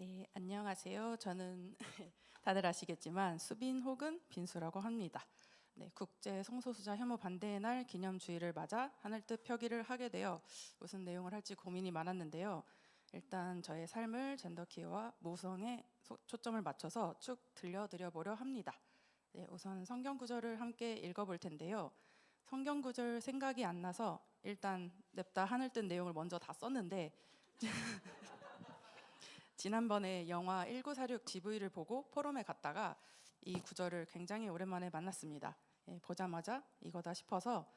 네, 안녕하세요. 저는 다들 아시겠지만 수빈 혹은 빈수라고 합니다. 네, 국제 성소수자 혐오 반대의 날 기념주의를 맞아 하늘뜻 표기를 하게 되어 무슨 내용을 할지 고민이 많았는데요. 일단 저의 삶을 젠더 키와 모성에 초점을 맞춰서 쭉 들려드려 보려 합니다. 네, 우선 성경 구절을 함께 읽어볼 텐데요. 성경 구절 생각이 안 나서 일단 냅다 하늘뜻 내용을 먼저 다 썼는데 지난번에 영화 1946 GV를 보고 포럼에 갔다가 이 구절을 굉장히 오랜만에 만났습니다. 보자마자 이거다 싶어서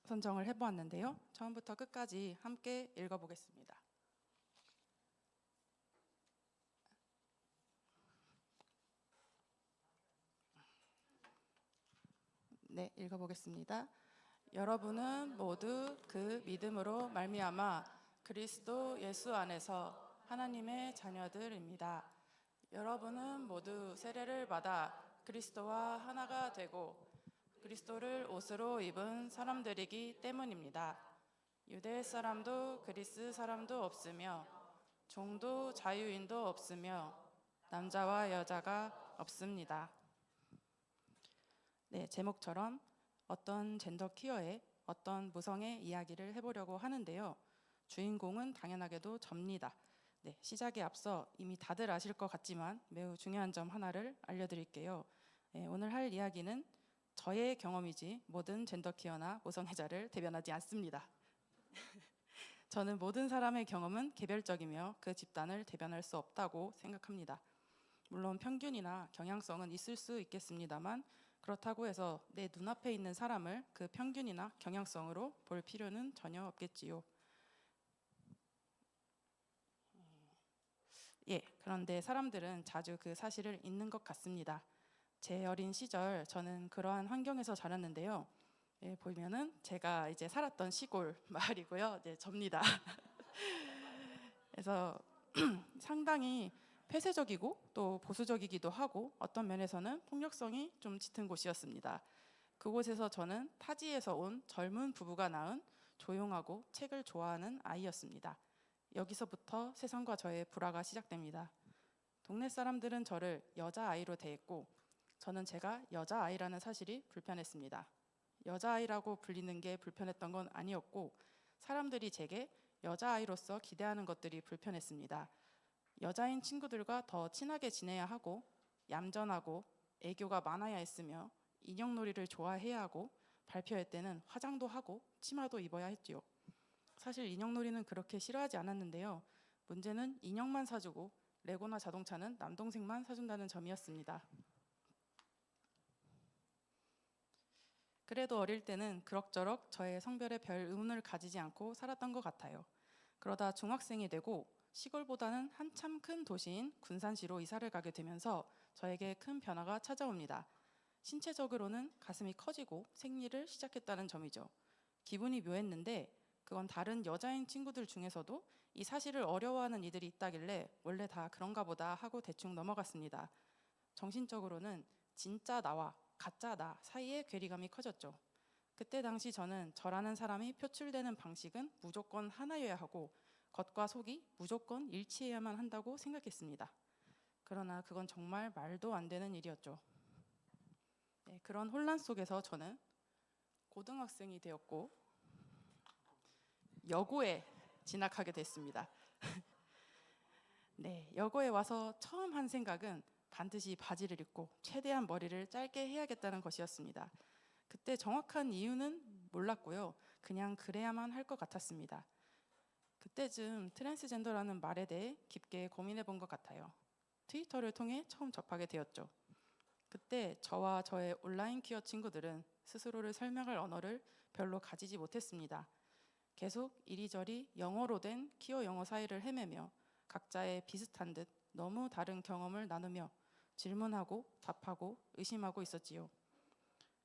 선정을 해보았는데요. 처음부터 끝까지 함께 읽어보겠습니다. 네, 읽어보겠습니다. 여러분은 모두 그 믿음으로 말미암아 그리스도 예수 안에서 하나님의 자녀들입니다. 여러분은 모두 세례를 받아 그리스도와 하나가 되고 그리스도를 옷으로 입은 사람들이기 때문입니다. 유대 사람도 그리스 사람도 없으며 종도 자유인도 없으며 남자와 여자가 없습니다. 네, 제목처럼 어떤 젠더 퀴어의 어떤 무성의 이야기를 해보려고 하는데요. 주인공은 당연하게도 접니다. 네, 시작에 앞서 이미 다들 아실 것 같지만 매우 중요한 점 하나를 알려드릴게요. 네, 오늘 할 이야기는 저의 경험이지 모든 젠더 퀴어나 모성애자를 대변하지 않습니다. 저는 모든 사람의 경험은 개별적이며 그 집단을 대변할 수 없다고 생각합니다. 물론 평균이나 경향성은 있을 수 있겠습니다만 그렇다고 해서 내 눈앞에 있는 사람을 그 평균이나 경향성으로 볼 필요는 전혀 없겠지요. 그런데 사람들은 자주 그 사실을 잊는 것 같습니다. 제 어린 시절 저는 그러한 환경에서 자랐는데요. 보면은 제가 이제 살았던 시골 마을이고요. 접니다. 그래서 상당히 폐쇄적이고 또 보수적이기도 하고 어떤 면에서는 폭력성이 좀 짙은 곳이었습니다. 그곳에서 저는 타지에서 온 젊은 부부가 낳은 조용하고 책을 좋아하는 아이였습니다. 여기서부터 세상과 저의 불화가 시작됩니다. 동네 사람들은 저를 여자아이로 대했고 저는 제가 여자아이라는 사실이 불편했습니다. 여자아이라고 불리는 게 불편했던 건 아니었고 사람들이 제게 여자아이로서 기대하는 것들이 불편했습니다. 여자인 친구들과 더 친하게 지내야 하고 얌전하고 애교가 많아야 했으며 인형놀이를 좋아해야 하고 발표할 때는 화장도 하고 치마도 입어야 했지요. 사실 인형놀이는 그렇게 싫어하지 않았는데요. 문제는 인형만 사주고 레고나 자동차는 남동생만 사준다는 점이었습니다. 그래도 어릴 때는 그럭저럭 저의 성별에 별 의문을 가지지 않고 살았던 것 같아요. 그러다 중학생이 되고 시골보다는 한참 큰 도시인 군산시로 이사를 가게 되면서 저에게 큰 변화가 찾아옵니다. 신체적으로는 가슴이 커지고 생리를 시작했다는 점이죠. 기분이 묘했는데 그건 다른 여자인 친구들 중에서도 이 사실을 어려워하는 이들이 있다길래 원래 다 그런가 보다 하고 대충 넘어갔습니다. 정신적으로는 진짜 나와 가짜 나 사이에 괴리감이 커졌죠. 그때 당시 저는 저라는 사람이 표출되는 방식은 무조건 하나여야 하고 겉과 속이 무조건 일치해야만 한다고 생각했습니다. 그러나 그건 정말 말도 안 되는 일이었죠. 그런 혼란 속에서 저는 고등학생이 되었고 여고에 진학하게 됐습니다. 여고에 와서 처음 한 생각은 반드시 바지를 입고 최대한 머리를 짧게 해야겠다는 것이었습니다. 그때 정확한 이유는 몰랐고요. 그냥 그래야만 할 것 같았습니다. 그때쯤 트랜스젠더라는 말에 대해 깊게 고민해 본 것 같아요. 트위터를 통해 처음 접하게 되었죠. 그때 저와 저의 온라인 퀴어 친구들은 스스로를 설명할 언어를 별로 가지지 못했습니다. 계속 이리저리 영어로 된 퀴어 영어 사이를 헤매며 각자의 비슷한 듯 너무 다른 경험을 나누며 질문하고 답하고 의심하고 있었지요.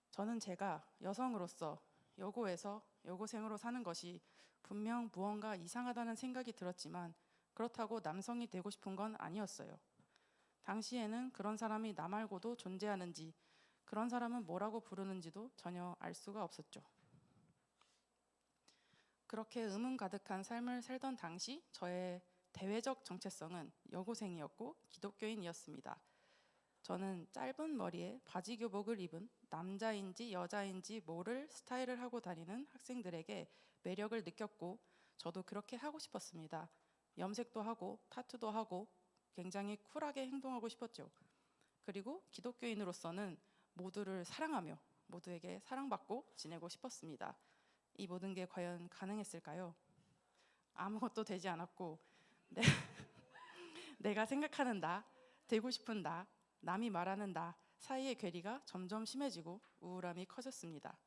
저는 제가 여성으로서 여고에서 여고생으로 사는 것이 분명 무언가 이상하다는 생각이 들었지만 그렇다고 남성이 되고 싶은 건 아니었어요. 당시에는 그런 사람이 나 말고도 존재하는지 그런 사람은 뭐라고 부르는지도 전혀 알 수가 없었죠. 그렇게 의문 가득한 삶을 살던 당시 저의 대외적 정체성은 여고생이었고 기독교인이었습니다. 저는 짧은 머리에 바지 교복을 입은 남자인지 여자인지 모를 스타일을 하고 다니는 학생들에게 매력을 느꼈고 저도 그렇게 하고 싶었습니다. 염색도 하고 타투도 하고 굉장히 쿨하게 행동하고 싶었죠. 그리고 기독교인으로서는 모두를 사랑하며 모두에게 사랑받고 지내고 싶었습니다. 이 모든 게 과연 가능했을까요? 아무것도 되지 않았고 내가 생각하는 나, 되고 싶은 나, 남이 말하는 나 사이의 괴리가 점점 심해지고 우울함이 커졌습니다.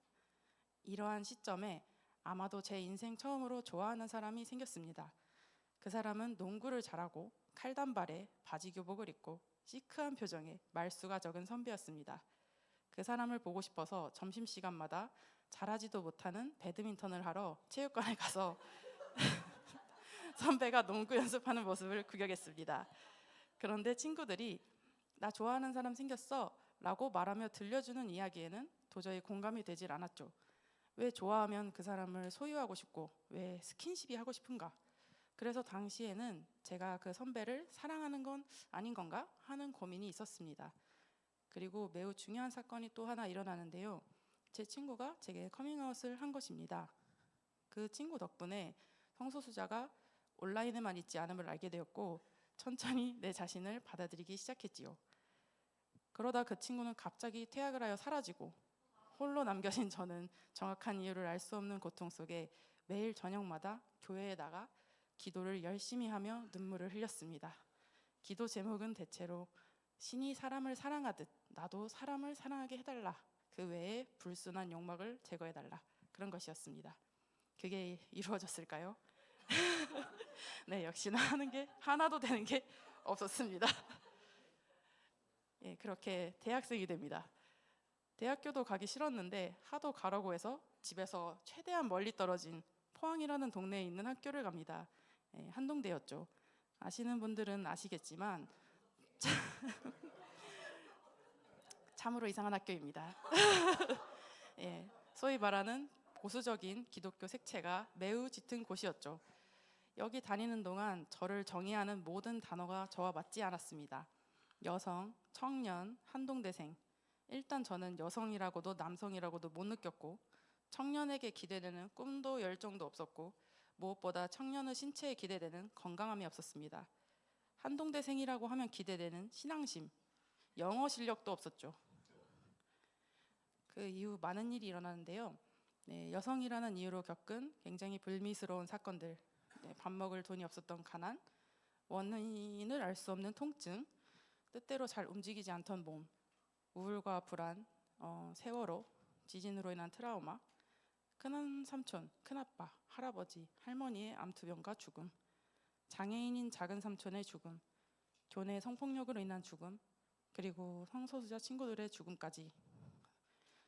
이러한 시점에 아마도 제 인생 처음으로 좋아하는 사람이 생겼습니다. 그 사람은 농구를 잘하고 칼단발에 바지 교복을 입고 시크한 표정에 말수가 적은 선배였습니다. 그 사람을 보고 싶어서 점심시간마다 잘하지도 못하는 배드민턴을 하러 체육관에 가서 선배가 농구 연습하는 모습을 구경했습니다. 그런데 친구들이 나 좋아하는 사람 생겼어 라고 말하며 들려주는 이야기에는 도저히 공감이 되질 않았죠. 왜 좋아하면 그 사람을 소유하고 싶고 왜 스킨십이 하고 싶은가? 그래서 당시에는 제가 그 선배를 사랑하는 건 아닌 건가 하는 고민이 있었습니다. 그리고 매우 중요한 사건이 또 하나 일어나는데요. 제 친구가 제게 커밍아웃을 한 것입니다. 그 친구 덕분에 성소수자가 온라인에만 있지 않음을 알게 되었고 천천히 내 자신을 받아들이기 시작했지요. 그러다 그 친구는 갑자기 퇴학을 하여 사라지고 홀로 남겨진 저는 정확한 이유를 알 수 없는 고통 속에 매일 저녁마다 교회에 나가 기도를 열심히 하며 눈물을 흘렸습니다. 기도 제목은 대체로 신이 사람을 사랑하듯 나도 사람을 사랑하게 해달라. 그 외에 불순한 욕망을 제거해달라. 그런 것이었습니다. 그게 이루어졌을까요? 네, 역시나 하는 게 하나도 되는 게 없었습니다. 예, 그렇게 대학생이 됩니다. 대학교도 가기 싫었는데 하도 가라고 해서 집에서 최대한 멀리 떨어진 포항이라는 동네에 있는 학교를 갑니다. 예, 한동대였죠. 아시는 분들은 아시겠지만 참으로 이상한 학교입니다. 예, 소위 말하는 보수적인 기독교 색채가 매우 짙은 곳이었죠. 여기 다니는 동안 저를 정의하는 모든 단어가 저와 맞지 않았습니다. 여성, 청년, 한동대생. 일단 저는 여성이라고도 남성이라고도 못 느꼈고 청년에게 기대되는 꿈도 열정도 없었고 무엇보다 청년의 신체에 기대되는 건강함이 없었습니다. 한동대생이라고 하면 기대되는 신앙심, 영어 실력도 없었죠. 그 이후 많은 일이 일어나는데요. 네, 여성이라는 이유로 겪은 굉장히 불미스러운 사건들, 네, 밥 먹을 돈이 없었던 가난, 원인을 알 수 없는 통증, 뜻대로 잘 움직이지 않던 몸, 우울과 불안, 세월호, 지진으로 인한 트라우마, 큰 삼촌, 큰아빠, 할아버지, 할머니의 암투병과 죽음, 장애인인 작은 삼촌의 죽음, 교내 성폭력으로 인한 죽음, 그리고 성소수자 친구들의 죽음까지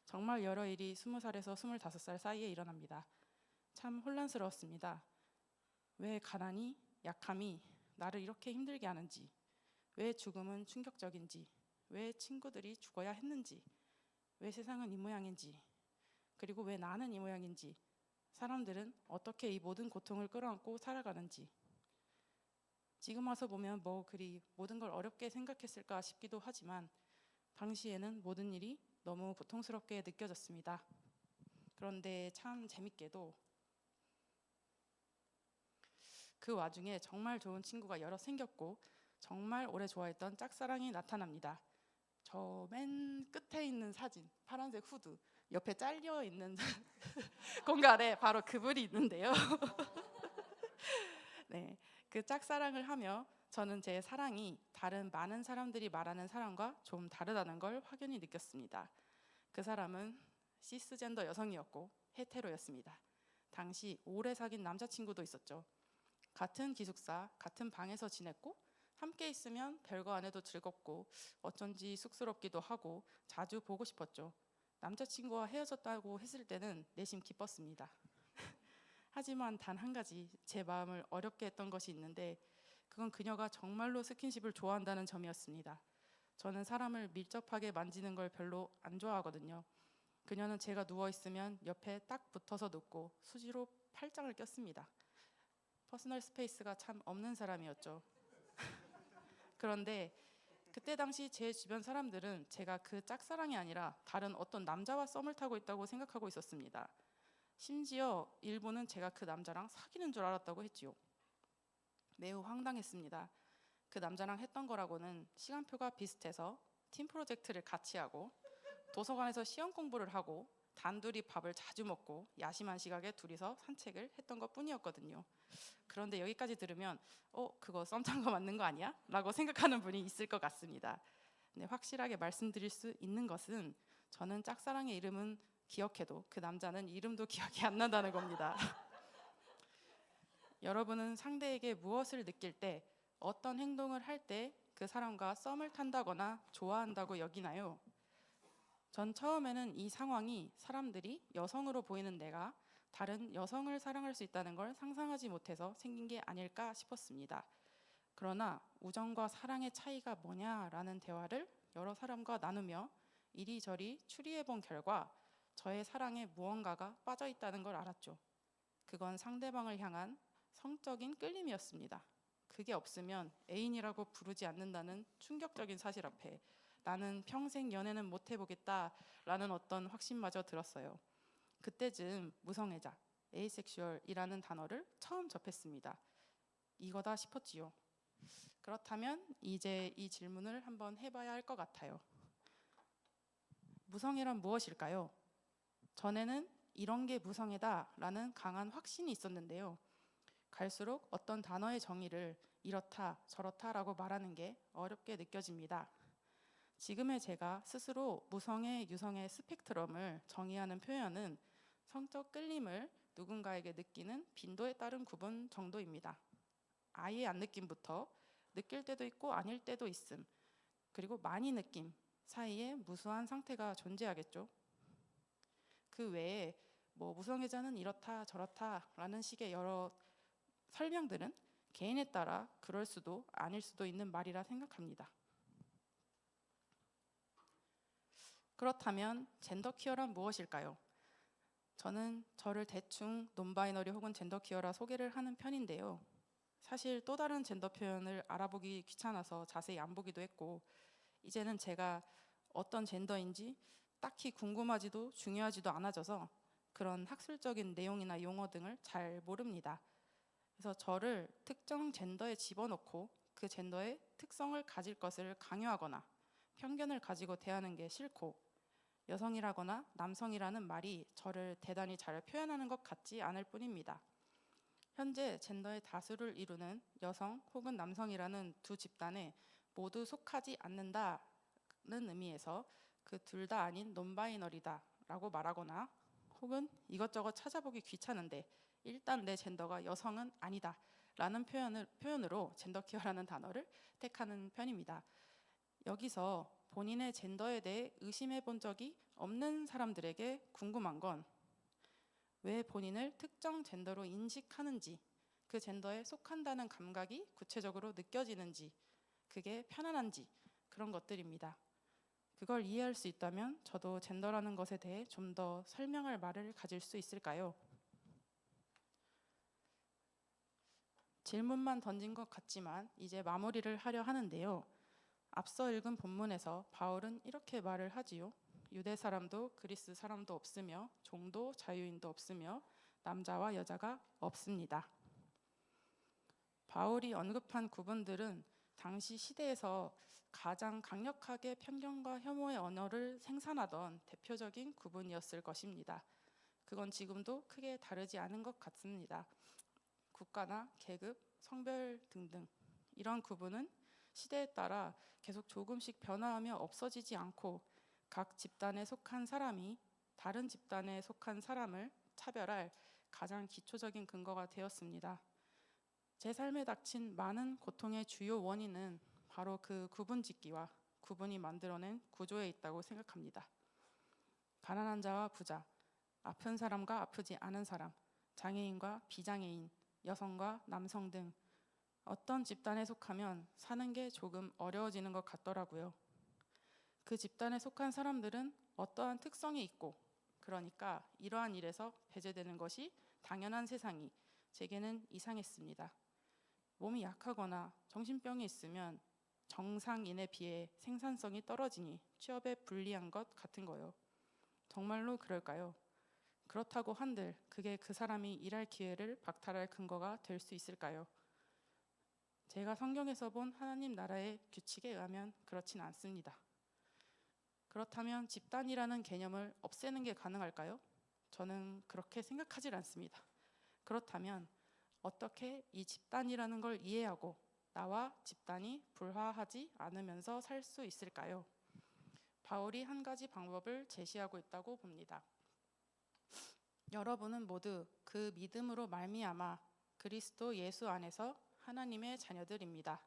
정말 여러 일이 20살에서 25살 사이에 일어납니다. 참 혼란스러웠습니다. 왜 가난이, 약함이 나를 이렇게 힘들게 하는지, 왜 죽음은 충격적인지, 왜 친구들이 죽어야 했는지, 왜 세상은 이 모양인지, 그리고 왜 나는 이 모양인지, 사람들은 어떻게 이 모든 고통을 끌어안고 살아가는지. 지금 와서 보면 뭐 그리 모든 걸 어렵게 생각했을까 싶기도 하지만 당시에는 모든 일이 너무 고통스럽게 느껴졌습니다. 그런데 참 재밌게도 그 와중에 정말 좋은 친구가 여러 생겼고 정말 오래 좋아했던 짝사랑이 나타납니다. 저 맨 끝에 있는 사진, 파란색 후드, 옆에 잘려 있는 공간에 바로 그분이 있는데요. 네, 그 짝사랑을 하며 저는 제 사랑이 다른 많은 사람들이 말하는 사랑과 좀 다르다는 걸 확연히 느꼈습니다. 그 사람은 시스젠더 여성이었고 헤테로였습니다. 당시 오래 사귄 남자친구도 있었죠. 같은 기숙사, 같은 방에서 지냈고 함께 있으면 별거 안 해도 즐겁고 어쩐지 쑥스럽기도 하고 자주 보고 싶었죠. 남자친구와 헤어졌다고 했을 때는 내심 기뻤습니다. 하지만 단 한 가지 제 마음을 어렵게 했던 것이 있는데 그건 그녀가 정말로 스킨십을 좋아한다는 점이었습니다. 저는 사람을 밀접하게 만지는 걸 별로 안 좋아하거든요. 그녀는 제가 누워있으면 옆에 딱 붙어서 눕고 수시로 팔짱을 꼈습니다. 퍼스널 스페이스가 참 없는 사람이었죠. 그런데 그때 당시 제 주변 사람들은 제가 그 짝사랑이 아니라 다른 어떤 남자와 썸을 타고 있다고 생각하고 있었습니다. 심지어 일부는 제가 그 남자랑 사귀는 줄 알았다고 했지요. 매우 황당했습니다. 그 남자랑 했던 거라고는 시간표가 비슷해서 팀 프로젝트를 같이 하고 도서관에서 시험 공부를 하고 단둘이 밥을 자주 먹고 야심한 시각에 둘이서 산책을 했던 것뿐이었거든요. 그런데 여기까지 들으면 그거 썸 탄 거 맞는 거 아니야? 라고 생각하는 분이 있을 것 같습니다. 네, 확실하게 말씀드릴 수 있는 것은 저는 짝사랑의 이름은 기억해도 그 남자는 이름도 기억이 안 난다는 겁니다. 여러분은 상대에게 무엇을 느낄 때, 어떤 행동을 할 때 그 사람과 썸을 탄다거나 좋아한다고 여기나요? 전 처음에는 이 상황이 사람들이 여성으로 보이는 내가 다른 여성을 사랑할 수 있다는 걸 상상하지 못해서 생긴 게 아닐까 싶었습니다. 그러나 우정과 사랑의 차이가 뭐냐라는 대화를 여러 사람과 나누며 이리저리 추리해 본 결과 저의 사랑에 무언가가 빠져 있다는 걸 알았죠. 그건 상대방을 향한 성적인 끌림이었습니다. 그게 없으면 애인이라고 부르지 않는다는 충격적인 사실 앞에 나는 평생 연애는 못 해보겠다라는 어떤 확신마저 들었어요. 그때쯤 무성애자, 에이섹슈얼이라는 단어를 처음 접했습니다. 이거다 싶었지요. 그렇다면 이제 이 질문을 한번 해봐야 할 것 같아요. 무성애란 무엇일까요? 전에는 이런 게 무성애다라는 강한 확신이 있었는데요. 갈수록 어떤 단어의 정의를 이렇다 저렇다라고 말하는 게 어렵게 느껴집니다. 지금의 제가 스스로 무성애, 유성애 스펙트럼을 정의하는 표현은 성적 끌림을 누군가에게 느끼는 빈도에 따른 구분 정도입니다. 아예 안 느낌부터 느낄 때도 있고 아닐 때도 있음, 그리고 많이 느낌 사이에 무수한 상태가 존재하겠죠. 그 외에 무성애자는 이렇다 저렇다 라는 식의 여러 설명들은 개인에 따라 그럴 수도 아닐 수도 있는 말이라 생각합니다. 그렇다면 젠더 퀴어란 무엇일까요? 저는 저를 대충 논바이너리 혹은 젠더 퀴어라 소개를 하는 편인데요. 사실 또 다른 젠더 표현을 알아보기 귀찮아서 자세히 안 보기도 했고, 이제는 제가 어떤 젠더인지 딱히 궁금하지도 중요하지도 않아져서 그런 학술적인 내용이나 용어 등을 잘 모릅니다. 그래서 저를 특정 젠더에 집어넣고 그 젠더의 특성을 가질 것을 강요하거나 편견을 가지고 대하는 게 싫고, 여성이라거나 남성이라는 말이 저를 대단히 잘 표현하는 것 같지 않을 뿐입니다. 현재 젠더의 다수를 이루는 여성 혹은 남성이라는 두 집단에 모두 속하지 않는다는 의미에서 그 둘 다 아닌 논바이너리다 라고 말하거나, 혹은 이것저것 찾아보기 귀찮은데 일단 내 젠더가 여성은 아니다 라는 표현으로 젠더퀴어라는 단어를 택하는 편입니다. 여기서 본인의 젠더에 대해 의심해 본 적이 없는 사람들에게 궁금한 건 왜 본인을 특정 젠더로 인식하는지, 그 젠더에 속한다는 감각이 구체적으로 느껴지는지, 그게 편안한지, 그런 것들입니다. 그걸 이해할 수 있다면 저도 젠더라는 것에 대해 좀 더 설명할 말을 가질 수 있을까요? 질문만 던진 것 같지만 이제 마무리를 하려 하는데요. 앞서 읽은 본문에서 바울은 이렇게 말을 하지요. 유대 사람도 그리스 사람도 없으며 종도 자유인도 없으며 남자와 여자가 없습니다. 바울이 언급한 구분들은 당시 시대에서 가장 강력하게 편견과 혐오의 언어를 생산하던 대표적인 구분이었을 것입니다. 그건 지금도 크게 다르지 않은 것 같습니다. 국가나 계급, 성별 등등 이런 구분은 시대에 따라 계속 조금씩 변화하며 없어지지 않고 각 집단에 속한 사람이 다른 집단에 속한 사람을 차별할 가장 기초적인 근거가 되었습니다. 제 삶에 닥친 많은 고통의 주요 원인은 바로 그 구분짓기와 구분이 만들어낸 구조에 있다고 생각합니다. 가난한 자와 부자, 아픈 사람과 아프지 않은 사람, 장애인과 비장애인, 여성과 남성 등 어떤 집단에 속하면 사는 게 조금 어려워지는 것 같더라고요. 그 집단에 속한 사람들은 어떠한 특성이 있고, 그러니까 이러한 일에서 배제되는 것이 당연한 세상이 제게는 이상했습니다. 몸이 약하거나 정신병이 있으면 정상인에 비해 생산성이 떨어지니 취업에 불리한 것 같은 거요. 정말로 그럴까요? 그렇다고 한들 그게 그 사람이 일할 기회를 박탈할 근거가 될 수 있을까요? 제가 성경에서 본 하나님 나라의 규칙에 의하면 그렇진 않습니다. 그렇다면 집단이라는 개념을 없애는 게 가능할까요? 저는 그렇게 생각하지 않습니다. 그렇다면 어떻게 이 집단이라는 걸 이해하고 나와 집단이 불화하지 않으면서 살 수 있을까요? 바울이 한 가지 방법을 제시하고 있다고 봅니다. 여러분은 모두 그 믿음으로 말미암아 그리스도 예수 안에서 하나님의 자녀들입니다.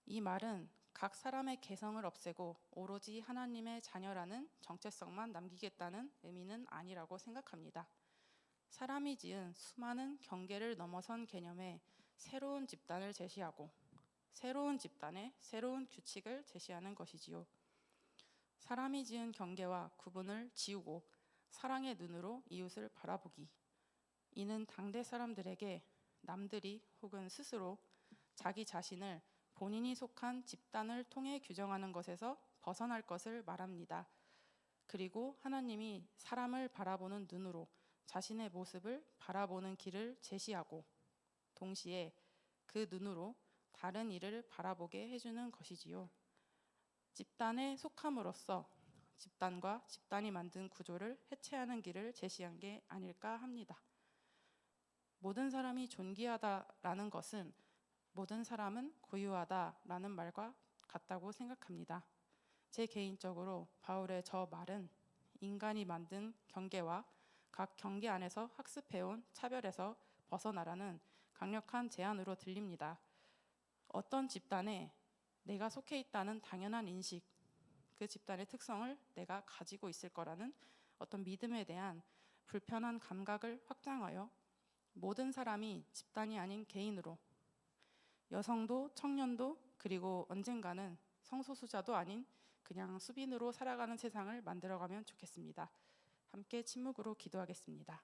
이 말은 각 사람의 개성을 없애고 오로지 하나님의 자녀라는 정체성만 남기겠다는 의미는 아니라고 생각합니다. 사람이 지은 수많은 경계를 넘어선 개념의 새로운 집단을 제시하고 새로운 집단의 새로운 규칙을 제시하는 것이지요. 사람이 지은 경계와 구분을 지우고 사랑의 눈으로 이웃을 바라보기. 이는 당대 사람들에게 남들이 혹은 스스로 자기 자신을 본인이 속한 집단을 통해 규정하는 것에서 벗어날 것을 말합니다. 그리고 하나님이 사람을 바라보는 눈으로 자신의 모습을 바라보는 길을 제시하고 동시에 그 눈으로 다른 이를 바라보게 해주는 것이지요. 집단에 속함으로써 집단과 집단이 만든 구조를 해체하는 길을 제시한 게 아닐까 합니다. 모든 사람이 존귀하다라는 것은 모든 사람은 고유하다라는 말과 같다고 생각합니다. 제 개인적으로 바울의 저 말은 인간이 만든 경계와 각 경계 안에서 학습해온 차별에서 벗어나라는 강력한 제안으로 들립니다. 어떤 집단에 내가 속해 있다는 당연한 인식, 그 집단의 특성을 내가 가지고 있을 거라는 어떤 믿음에 대한 불편한 감각을 확장하여 모든 사람이 집단이 아닌 개인으로 여성도 청년도 그리고 언젠가는 성소수자도 아닌 그냥 수빈으로 살아가는 세상을 만들어가면 좋겠습니다. 함께 침묵으로 기도하겠습니다.